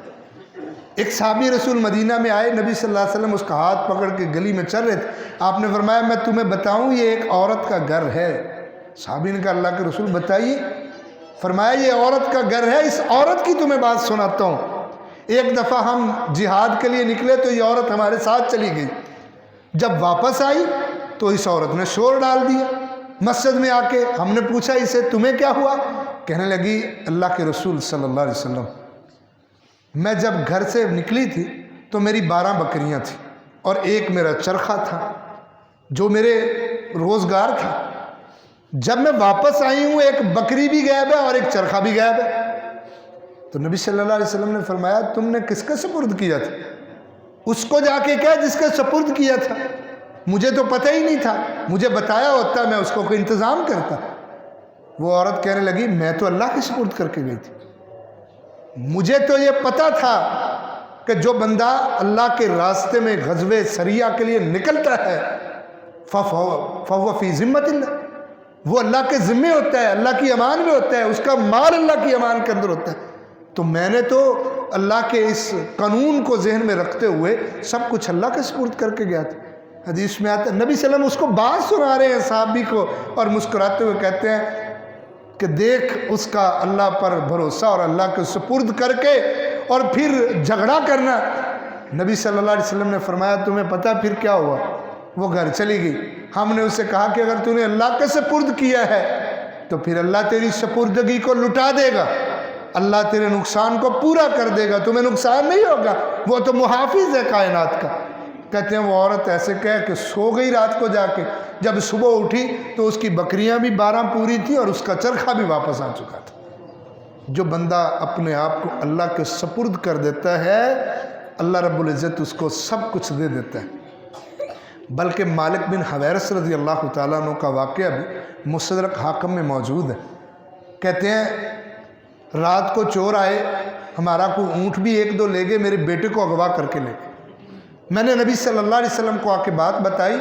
ایک صحابی رسول مدینہ میں آئے، نبی صلی اللہ علیہ وسلم اس کا ہاتھ پکڑ کے گلی میں چل رہے تھے، آپ نے فرمایا میں تمہیں بتاؤں یہ ایک عورت کا گھر ہے۔ صحابی نے کہا اللہ کے رسول بتائیے۔ فرمایا یہ عورت کا گھر ہے، اس عورت کی تمہیں بات سناتا ہوں۔ ایک دفعہ ہم جہاد کے لیے نکلے تو یہ عورت ہمارے ساتھ چلی گئی، جب واپس آئی تو اس عورت نے شور ڈال دیا مسجد میں آ کے۔ ہم نے پوچھا اسے تمہیں کیا ہوا؟ کہنے لگی اللہ کے رسول صلی اللہ علیہ وسلم، میں جب گھر سے نکلی تھی تو میری 12 بکریاں تھیں اور ایک میرا چرخہ تھا جو میرے روزگار تھا۔ جب میں واپس آئی ہوں ایک بکری بھی غائب ہے اور ایک چرخہ بھی غائب ہے۔ تو نبی صلی اللہ علیہ وسلم نے فرمایا تم نے کس کا سپرد کیا تھا؟ اس کو جا کے کہا جس کا سپرد کیا تھا، مجھے تو پتہ ہی نہیں تھا، مجھے بتایا ہوتا میں اس کو کوئی انتظام کرتا۔ وہ عورت کہنے لگی میں تو اللہ کے سپرد کر کے گئی تھی، مجھے تو یہ پتا تھا کہ جو بندہ اللہ کے راستے میں غزوہ سریہ کے لیے نکلتا ہے فَهُوَ فِي ذِمَّةِ اللَّهِ، وہ اللہ کے ذمے ہوتا ہے، اللہ کی امان میں ہوتا ہے، اس کا مال اللہ کی امان کے اندر ہوتا ہے۔ تو میں نے تو اللہ کے اس قانون کو ذہن میں رکھتے ہوئے سب کچھ اللہ کے سپرد کر کے گیا تھا۔ حدیث میں آتا ہے نبی صلی اللہ علیہ وسلم اس کو بات سنا رہے ہیں صحابی کو، اور مسکراتے ہوئے کہتے ہیں کہ دیکھ اس کا اللہ پر بھروسہ اور اللہ کے سپرد کر کے اور پھر جھگڑا کرنا۔ نبی صلی اللہ علیہ وسلم نے فرمایا تمہیں پتہ پھر کیا ہوا؟ وہ گھر چلی گئی۔ ہم نے اسے کہا کہ اگر تو نے اللہ کے سپرد کیا ہے تو پھر اللہ تیری سپردگی کو لٹا دے گا، اللہ تیرے نقصان کو پورا کر دے گا، تمہیں نقصان نہیں ہوگا، وہ تو محافظ ہے کائنات کا۔ کہتے ہیں وہ عورت ایسے کہہ کہ سو گئی رات کو جا کے، جب صبح اٹھی تو اس کی بکریاں بھی 12 پوری تھی اور اس کا چرخہ بھی واپس آ چکا تھا۔ جو بندہ اپنے آپ کو اللہ کے سپرد کر دیتا ہے اللہ رب العزت اس کو سب کچھ دے دیتا ہے۔ بلکہ مالک بن حویرث رضی اللہ تعالیٰ عنہ کا واقعہ بھی مستدرک حاکم میں موجود ہے۔ کہتے ہیں رات کو چور آئے ہمارا کوئی اونٹ بھی ایک دو لے گئے، میرے بیٹے کو اغوا کر کے لے گئے۔ میں نے نبی صلی اللہ علیہ وسلم کو آ کے بات بتائی،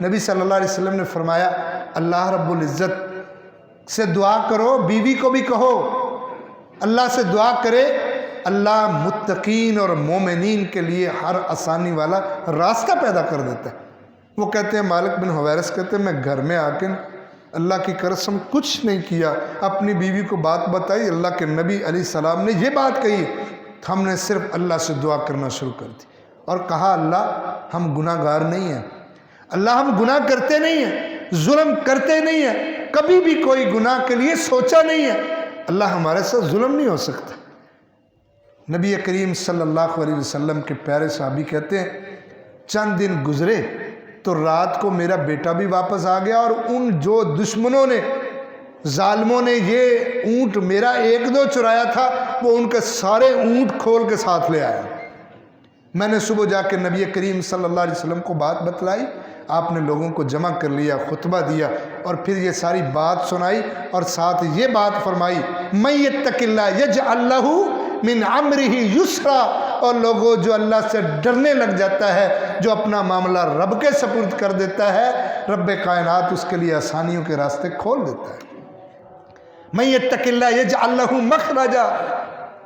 نبی صلی اللہ علیہ وسلم نے فرمایا اللہ رب العزت سے دعا کرو، بیوی کو بھی کہو اللہ سے دعا کرے، اللہ متقین اور مومنین کے لیے ہر آسانی والا راستہ پیدا کر دیتا ہے۔ وہ کہتے ہیں مالک بن حویرث کہتے ہیں میں گھر میں آ کے اللہ کی قسم کچھ نہیں کیا، اپنی بیوی کو بات بتائی، اللہ کے نبی علیہ السلام نے یہ بات کہی، ہم نے صرف اللہ سے دعا کرنا شروع کر دی اور کہا اللہ ہم گناہ گار نہیں ہیں، اللہ ہم گناہ کرتے نہیں ہیں، ظلم کرتے نہیں ہیں، کبھی بھی کوئی گناہ کے لیے سوچا نہیں ہے، اللہ ہمارے ساتھ ظلم نہیں ہو سکتا۔ نبی کریم صلی اللہ علیہ وسلم کے پیارے صحابی کہتے ہیں چند دن گزرے تو رات کو میرا بیٹا بھی واپس آ گیا، اور ان جو دشمنوں نے ظالموں نے یہ اونٹ میرا ایک دو چرایا تھا وہ ان کے سارے اونٹ کھول کے ساتھ لے آیا۔ میں نے صبح جا کے نبی کریم صلی اللہ علیہ وسلم کو بات بتلائی، آپ نے لوگوں کو جمع کر لیا، خطبہ دیا اور پھر یہ ساری بات سنائی اور ساتھ یہ بات فرمائی من یتق اللہ یجعل لہ من امرہ یسرا، اور لوگوں جو اللہ سے ڈرنے لگ جاتا ہے، جو اپنا معاملہ رب کے سپرد کر دیتا ہے، رب کائنات اس کے لیے آسانیوں کے راستے کھول دیتا ہے۔ من یتق اللہ یجعل لہ مخرجا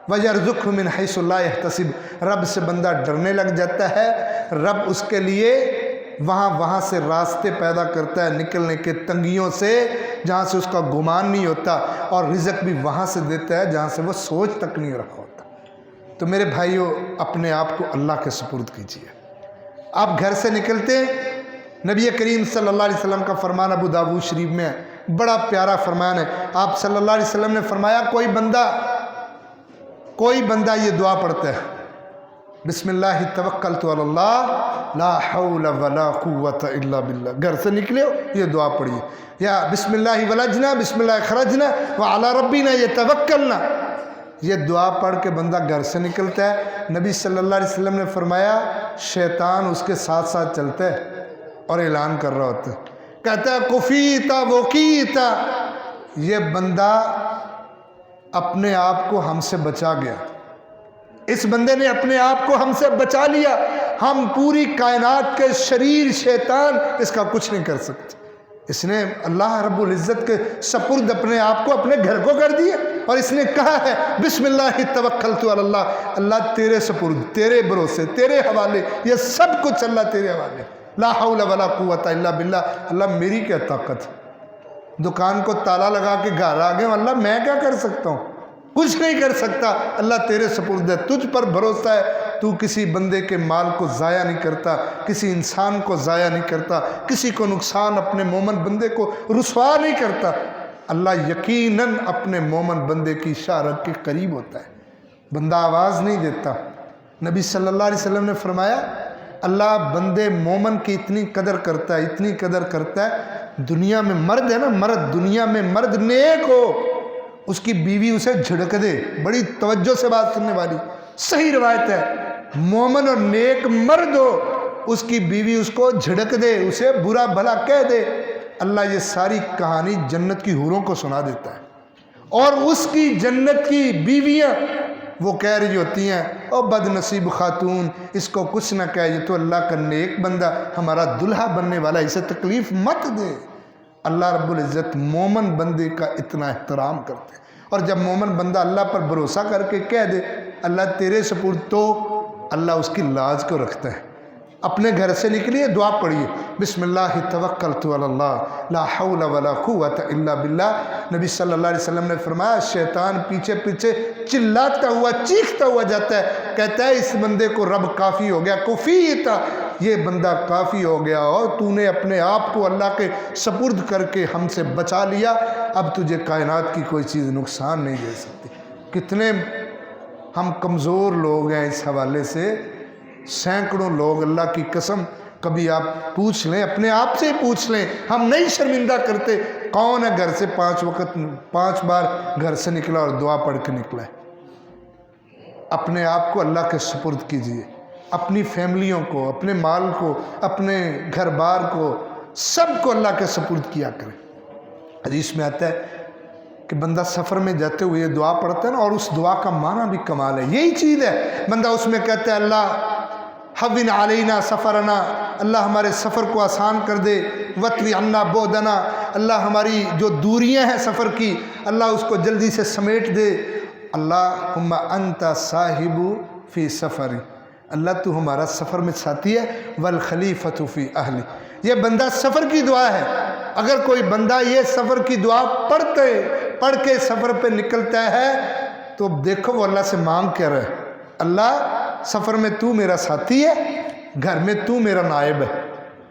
ویرزقہ من حیث لا یحتسب، رب سے بندہ ڈرنے لگ جاتا ہے، رب اس کے لیے وہاں سے راستے پیدا کرتا ہے نکلنے کے، تنگیوں سے جہاں سے اس کا گمان نہیں ہوتا، اور رزق بھی وہاں سے دیتا ہے جہاں سے وہ سوچ تک نہیں رکھا ہوتا۔ تو میرے بھائیوں اپنے آپ کو اللہ کے سپرد کیجیے۔ آپ گھر سے نکلتے ہیں، نبی کریم صلی اللہ علیہ وسلم کا فرمان ابو داؤد شریف میں ہے، بڑا پیارا فرمان ہے۔ آپ صلی اللہ علیہ وسلم نے فرمایا کوئی بندہ یہ دعا پڑھتا ہے بسم اللہ توکلت علی اللہ لا حول ولا قوت الا باللہ، گھر سے نکلے ہو یہ دعا پڑھیے، یا بسم اللہ ولجنا بسم اللہ خرجنا وعلی ربنا یتوکلنا، یہ دعا پڑھ کے بندہ گھر سے نکلتا ہے، نبی صلی اللہ علیہ وسلم نے فرمایا شیطان اس کے ساتھ ساتھ چلتا ہے اور اعلان کر رہا ہوتا ہے، کہتا ہے کفیتا وکیتا، یہ بندہ اپنے آپ کو ہم سے بچا گیا، اس بندے نے اپنے آپ کو ہم سے بچا لیا، ہم پوری کائنات کے شریر شیطان اس کا کچھ نہیں کر سکتے، اس نے اللہ رب العزت کے سپرد اپنے آپ کو اپنے گھر کو کر دیا، اور اس نے کہا ہے بسم اللہ توکلت علی اللہ، اللہ تیرے سپرد، تیرے بھروسے، تیرے حوالے، یہ سب کچھ اللہ تیرے حوالے، لا حول ولا قوت الا باللہ، اللہ میری کیا طاقت، دکان کو تالا لگا کے گھر آ گئے، اللہ میں کیا کر سکتا ہوں، کچھ نہیں کر سکتا، اللہ تیرے سپرد ہے، تجھ پر بھروسہ ہے، تو کسی بندے کے مال کو ضائع نہیں کرتا، کسی انسان کو ضائع نہیں کرتا، کسی کو نقصان اپنے مومن بندے کو رسوا نہیں کرتا، اللہ یقیناً اپنے مومن بندے کی اشارت کے قریب ہوتا ہے، بندہ آواز نہیں دیتا۔ نبی صلی اللہ علیہ وسلم نے فرمایا اللہ بندے مومن کی اتنی قدر کرتا ہے، اتنی قدر کرتا ہے، دنیا میں مرد ہے نا، مرد دنیا میں مرد نیک ہو، اس کی بیوی اسے جھڑک دے، بڑی توجہ سے بات سننے والی صحیح روایت ہے، مومن اور نیک مرد ہو، اس کی بیوی اس کو جھڑک دے، اسے برا بھلا کہہ دے، اللہ یہ ساری کہانی جنت کی حوروں کو سنا دیتا ہے، اور اس کی جنت کی بیویاں وہ کہہ رہی ہوتی ہیں او بد نصیب خاتون، اس کو کچھ نہ کہہ، یہ تو اللہ کا نیک بندہ، ہمارا دلہا بننے والا، اسے تکلیف مت دے۔ اللہ رب العزت مومن بندے کا اتنا احترام کرتے ہیں، اور جب مومن بندہ اللہ پر بھروسہ کر کے کہہ دے اللہ تیرے سپرد، تو اللہ اس کی لاج کو رکھتا ہے۔ اپنے گھر سے نکلیے، دعا پڑھیے بسم اللہ توکلت علی اللہ لا حول ولا قوت الا باللہ۔ نبی صلی اللہ علیہ وسلم نے فرمایا شیطان پیچھے پیچھے چلاتا ہوا چیختا ہوا جاتا ہے، کہتا ہے اس بندے کو رب کافی ہو گیا، کفیتا، یہ بندہ کافی ہو گیا، اور تو نے اپنے آپ کو اللہ کے سپرد کر کے ہم سے بچا لیا، اب تجھے کائنات کی کوئی چیز نقصان نہیں دے سکتی۔ کتنے ہم کمزور لوگ ہیں اس حوالے سے، سینکڑوں لوگ، اللہ کی قسم کبھی آپ پوچھ لیں، اپنے آپ سے ہی پوچھ لیں، ہم نہیں شرمندہ کرتے، کون ہے گھر سے 5 بار گھر سے نکلا اور دعا پڑھ کے نکلا ہے؟ اپنے آپ کو اللہ کے سپرد کیجئے، اپنی فیملیوں کو، اپنے مال کو، اپنے گھر بار کو، سب کو اللہ کے سپرد کیا کریں۔ حدیث میں آتا ہے کہ بندہ سفر میں جاتے ہوئے دعا پڑھتا ہے نا، اور اس دعا کا معنی بھی کمال ہے، یہی چیز ہے، بندہ اس میں کہتا ہے اللہ حوّن علینا سفرنا، اللہ ہمارے سفر کو آسان کر دے، وطوی عنا بعدنا، اللہ ہماری جو دوریاں ہیں سفر کی اللہ اس کو جلدی سے سمیٹ دے، اللہم انت صاحب فی سفری، اللہ تو ہمارا سفر میں ساتھی ہے، والخلیفۃ فی اہلی، یہ بندہ سفر کی دعا ہے۔ اگر کوئی بندہ یہ سفر کی دعا پڑھ کے سفر پہ نکلتا ہے تو دیکھو وہ اللہ سے مانگ کر رہا ہے، اللہ سفر میں تو میرا ساتھی ہے، گھر میں تو میرا نائب ہے،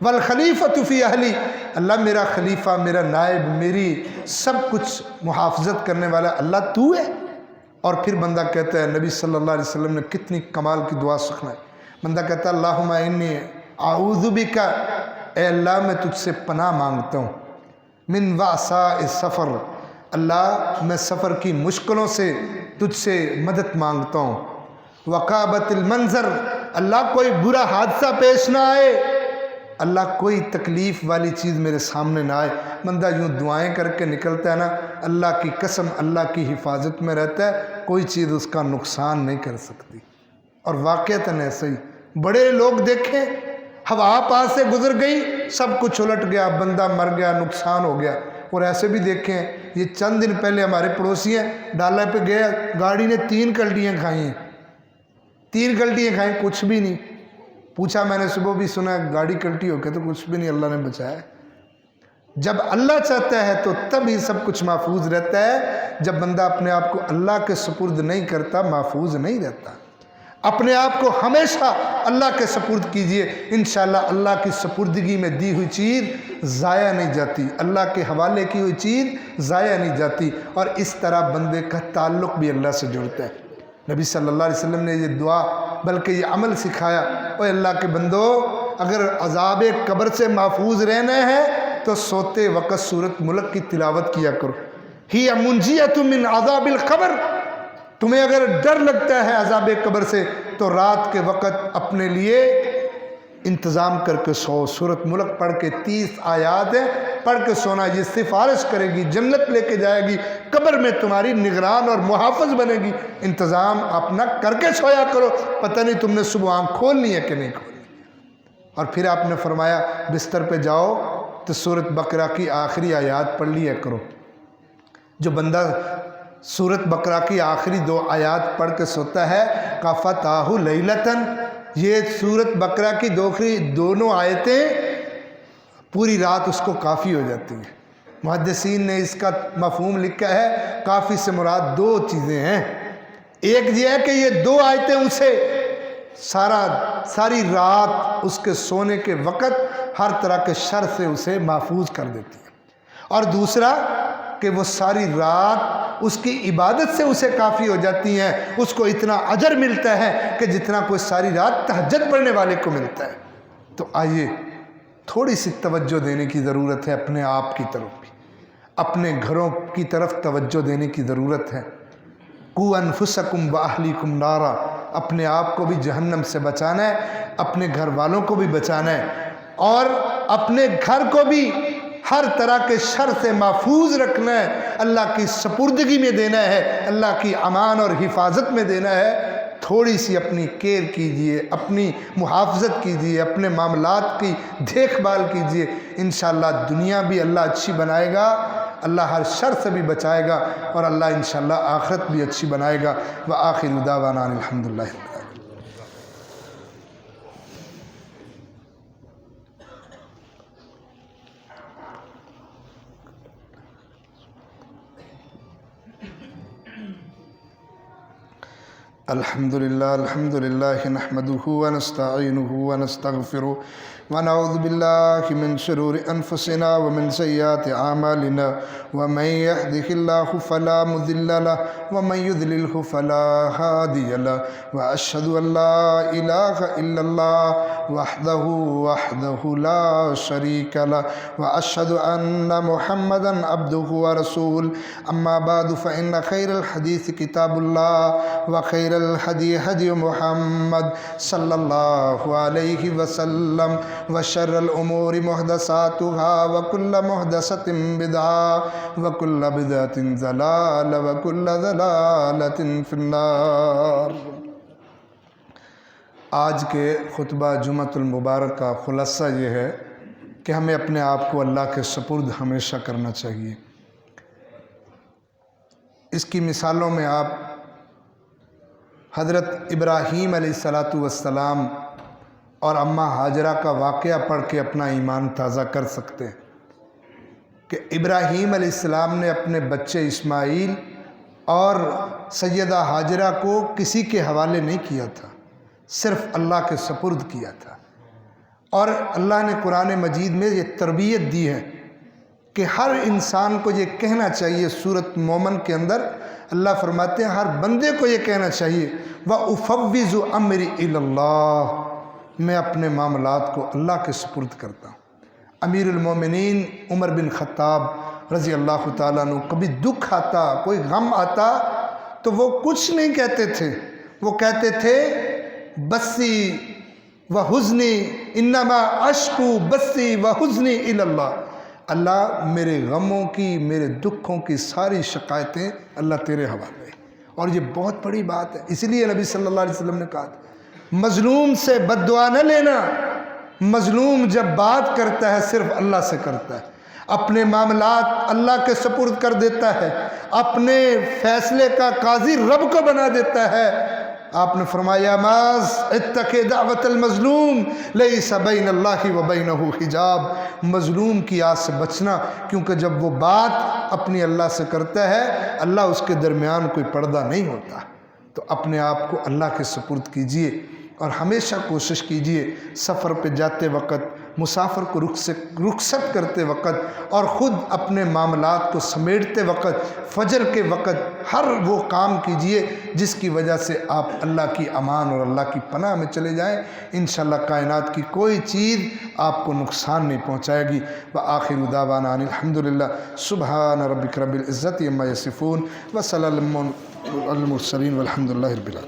والخلیفۃ فی اہلی، اللہ میرا خلیفہ، میرا نائب، میری سب کچھ محافظت کرنے والا اللہ تو ہے۔ اور پھر بندہ کہتا ہے، نبی صلی اللہ علیہ وسلم نے کتنی کمال کی دعا سکھلائی، بندہ کہتا ہے اللہم انی اعوذ بک، اے اللہ میں تجھ سے پناہ مانگتا ہوں، من وعثاء السفر، اللہ میں سفر کی مشکلوں سے تجھ سے مدد مانگتا ہوں، وقابت المنظر، اللہ کوئی برا حادثہ پیش نہ آئے، اللہ کوئی تکلیف والی چیز میرے سامنے نہ آئے۔ بندہ یوں دعائیں کر کے نکلتا ہے نا، اللہ کی قسم اللہ کی حفاظت میں رہتا ہے، کوئی چیز اس کا نقصان نہیں کر سکتی۔ اور واقعتاً ایسے ہی بڑے لوگ دیکھیں، ہوا پاس سے گزر گئی، سب کچھ الٹ گیا، بندہ مر گیا، نقصان ہو گیا۔ اور ایسے بھی دیکھیں، یہ چند دن پہلے ہمارے پڑوسی ہیں، ڈالہ پہ گیا، گاڑی نے 3 کلٹیاں کھائی ہیں، 3 کلٹیاں کھائیں، کچھ بھی نہیں۔ پوچھا میں نے صبح بھی سنا گاڑی کلٹی ہو کے، تو کچھ بھی نہیں، اللہ نے بچایا۔ جب اللہ چاہتا ہے تو تب ہی سب کچھ محفوظ رہتا ہے، جب بندہ اپنے آپ کو اللہ کے سپرد نہیں کرتا محفوظ نہیں رہتا۔ اپنے آپ کو ہمیشہ اللہ کے سپرد کیجئے، انشاءاللہ اللہ کی سپردگی میں دی ہوئی چیز ضائع نہیں جاتی، اللہ کے حوالے کی ہوئی چیز ضائع نہیں جاتی، اور اس طرح بندے کا تعلق بھی اللہ سے جڑتا ہے۔ نبی صلی اللہ علیہ وسلم نے یہ دعا بلکہ یہ عمل سکھایا، اے اللہ کے بندو، اگر عذاب قبر سے محفوظ رہنا ہے تو سوتے وقت سورۃ ملک کی تلاوت کیا کرو، ہی منجیۃ من عذاب القبر، تمہیں اگر ڈر لگتا ہے عذاب قبر سے تو رات کے وقت اپنے لیے انتظام کر کے سو، سورۃ ملک پڑھ کے 30 آیات ہیں، پڑھ کے سونا، یہ سفارش کرے گی، جنت لے کے جائے گی، قبر میں تمہاری نگران اور محافظ بنے گی۔ انتظام اپنا کر کے سویا کرو، پتہ نہیں تم نے صبح آنکھ کھولنی ہے کہ نہیں کھولنی۔ اور پھر آپ نے فرمایا بستر پہ جاؤ تو سورۃ بقرہ کی آخری آیات پڑھ لیا کرو۔ جو بندہ سورۃ بقرہ کی آخری 2 آیات پڑھ کے سوتا ہے، کفتاہ لیلتن، یہ سورۃ بقرہ کی دونوں آیتیں پوری رات اس کو کافی ہو جاتی ہیں۔ محدثین نے اس کا مفہوم لکھا ہے، کافی سے مراد 2 چیزیں ہیں، ایک یہ ہے کہ یہ 2 آیتیں اسے ساری رات اس کے سونے کے وقت ہر طرح کے شر سے اسے محفوظ کر دیتی ہیں، اور دوسرا کہ وہ ساری رات اس کی عبادت سے اسے کافی ہو جاتی ہیں، اس کو اتنا اجر ملتا ہے کہ جتنا کوئی ساری رات تہجد پڑھنے والے کو ملتا ہے۔ تو آئیے تھوڑی سی توجہ دینے کی ضرورت ہے، اپنے آپ کی طرف بھی، اپنے گھروں کی طرف توجہ دینے کی ضرورت ہے۔ قوا انفسکم واہلیکم نارا، اپنے آپ کو بھی جہنم سے بچانا ہے، اپنے گھر والوں کو بھی بچانا ہے، اور اپنے گھر کو بھی ہر طرح کے شر سے محفوظ رکھنا ہے، اللہ کی سپردگی میں دینا ہے، اللہ کی امان اور حفاظت میں دینا ہے۔ تھوڑی سی اپنی کیئر کیجئے، اپنی محافظت کیجئے، اپنے معاملات کی دیکھ بھال کیجئے، انشاءاللہ دنیا بھی اللہ اچھی بنائے گا، اللہ ہر شر سے بھی بچائے گا، اور اللہ انشاءاللہ آخرت بھی اچھی بنائے گا۔ وآخر دعوانا الحمدللہ۔ الحمد لله نحمده ونستعينه ونستغفره ونعوذ بالله من شرور أنفسنا ومن سيئات أعمالنا، ومن يهده الله فلا مضل له ومن يضلله فلا هادي له، وأشهد أن لا إله إلا الله وحده لا شريك له، وأشهد أن محمدا عبده ورسوله۔ أما بعد فإن خير الحديث كتاب الله، وخير الهدي هدي محمد صلى الله عليه وسلم وشر الأمور محدثاتها وكل محدثة بدعة وكل بدعة ضلالة وكل ضلالة في النار۔ آج کے خطبہ جمعۃ المبارک کا خلاصہ یہ ہے کہ ہمیں اپنے آپ کو اللہ کے سپرد ہمیشہ کرنا چاہیے۔ اس کی مثالوں میں آپ حضرت ابراہیم علیہ السلام اور اماں ہاجرہ کا واقعہ پڑھ کے اپنا ایمان تازہ کر سکتے ہیں کہ ابراہیم علیہ السلام نے اپنے بچے اسماعیل اور سیدہ ہاجرہ کو کسی کے حوالے نہیں کیا تھا، صرف اللہ کے سپرد کیا تھا۔ اور اللہ نے قرآن مجید میں یہ تربیت دی ہے کہ ہر انسان کو یہ کہنا چاہیے، سورۃ مومن کے اندر اللہ فرماتے ہیں ہر بندے کو یہ کہنا چاہیے وَأُفَوِّضُ أَمْرِي إِلَى اللَّهِ، میں اپنے معاملات کو اللہ کے سپرد کرتا ہوں۔ امیر المومنین عمر بن خطاب رضی اللہ تعالیٰ عنہ کبھی دکھ آتا، کوئی غم آتا تو وہ کچھ نہیں کہتے تھے، وہ کہتے تھے بسی وحزنی انما اشکو بسی وحزنی الی اللہ، اللہ میرے غموں کی، میرے دکھوں کی ساری شکایتیں اللہ تیرے حوالے۔ اور یہ بہت بڑی بات ہے، اس لیے نبی صلی اللہ علیہ وسلم نے کہا تھا مظلوم سے بد دعا نہ لینا، مظلوم جب بات کرتا ہے صرف اللہ سے کرتا ہے، اپنے معاملات اللہ کے سپرد کر دیتا ہے، اپنے فیصلے کا قاضی رب کو بنا دیتا ہے۔ آپ نے فرمایا معاذ اتق دعوت المظلوم لیس بین اللہ و بینہ حجاب، مظلوم کی آس سے بچنا، کیونکہ جب وہ بات اپنی اللہ سے کرتا ہے اللہ اس کے درمیان کوئی پردہ نہیں ہوتا۔ تو اپنے آپ کو اللہ کے سپرد کیجئے اور ہمیشہ کوشش کیجئے سفر پہ جاتے وقت، مسافر کو رخصت کرتے وقت اور خود اپنے معاملات کو سمیٹتے وقت، فجر کے وقت ہر وہ کام کیجئے جس کی وجہ سے آپ اللہ کی امان اور اللہ کی پناہ میں چلے جائیں۔ انشاءاللہ کائنات کی کوئی چیز آپ کو نقصان نہیں پہنچائے گی۔ وآخر دعوانا ان الحمدللہ سبحان ربک رب العزت عما یصفون وسلام علی المرسلین والحمدللہ رب العالمین۔